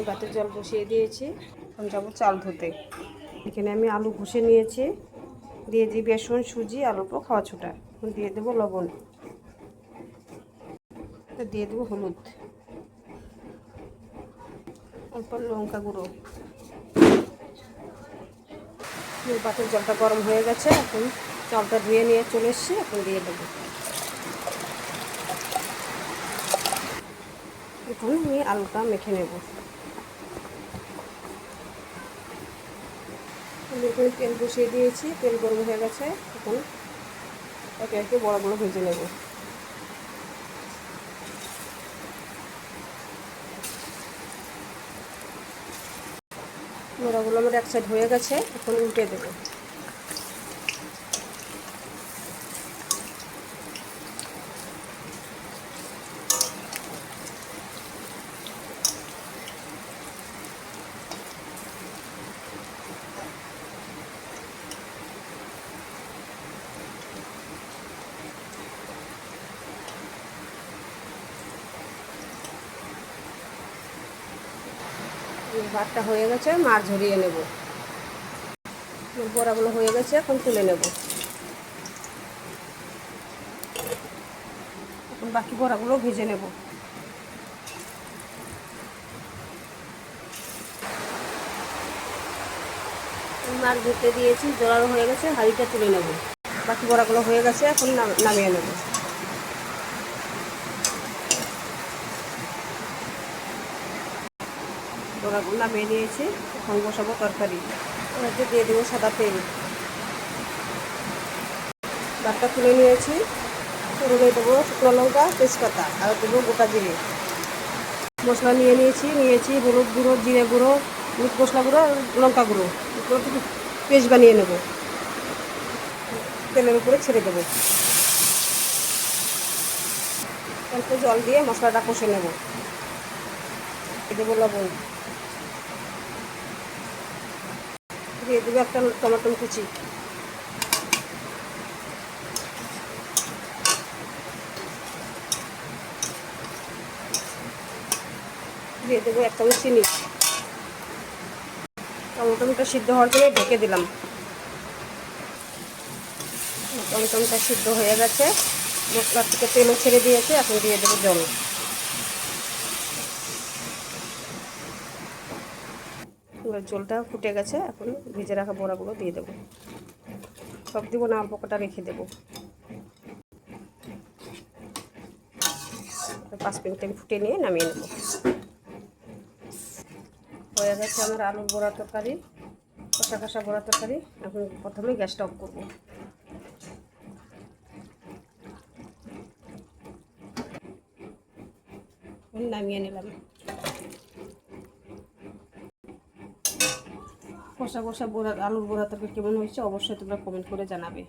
ভাতের জল বসিয়ে দিয়েছি, এখন যাবো চাল ধুতে। এখানে আমি আলু ঘষে নিয়েছি, দিয়ে দিই বেসন, সুজি আর অল্প খাওয়া ছোটা। এখন দিয়ে দেবো লবণ, দিয়ে দেবো হলুদ, অল্প লঙ্কা গুঁড়ো। ভাতের জলটা গরম হয়ে গেছে, এখন চালটা ধুয়ে নিয়ে চলে এসেছি, এখন দিয়ে দেবো। এখন আমি আলুটা মেখে নেব। আমি এখানে তেল বসিয়ে দিয়েছি, তেল গরম হয়ে গেছে, এখন একে একে বড়াগুলো ভেজে নেব। বড়াগুলো আমার এক সাইড হয়ে গেছে, এখন উল্টে দেবো। ভাতটা হয়ে গেছে, মাছ ঝরিয়ে নেব। বড়াগুলো হয়ে গেছে, এখন তুলে নেব। এখন বাকি বড়াগুলো ভেজে নেব। মাছ ধুতে দিয়েছি, জোড়ানো হয়ে গেছে, হাঁড়িটা তুলে নেব। বাকি বড়াগুলো হয়ে গেছে, এখন নামিয়ে নেব। বড়াগুলো নামিয়ে নিয়েছি, এখন বসাবো তরকারি। এতে দিয়ে দেবো সাদা তেল। ভাতটা তুলে নিয়েছি, ফোড়নে দেবো শুকনো লঙ্কা, তেজপাতা, আর দেবো গোটা জিরে। মশলা নিয়েছি হলুদ গুঁড়ো, জিরে গুঁড়ো, মিট মশলা গুঁড়ো, লঙ্কা গুঁড়ো। পেস্ট বানিয়ে নেব, তেলের উপরে ছেড়ে দেবো। অল্প জল দিয়ে মশলাটা কষে নেব। দেবো লবণ, দিয়ে দেবো একটা টমেটো কুচি, দিয়ে দেবো এক চামচ চিনি। টমেটোটা সিদ্ধ হওয়ার জন্য ঢেকে দিলাম। টমেটোটা সিদ্ধ হয়ে গেছে, মশলার থেকে তেলও ছেড়ে দিয়েছে, এখন দিয়ে দেবো জল। এবার জলটা ফুটে গেছে, এখন ভেজে রাখা বড়াগুলো দিয়ে দেবো। সব দেবো না, অল্প কটা রেখে দেবো। 5 মিনিট ফুটে নিয়ে নামিয়ে নেব। হয়ে গেছে আমার আলুর বড়া তরকারি, কষা কষা বড়া তরকারি। এখন প্রথমে গ্যাসটা অফ করবো। নামিয়ে নিলাম। কষা কষা বড়া আলুর বড়া তরকারি কেমন হয়েছে অবশ্যই তোমরা কমেন্ট করে জানাবে।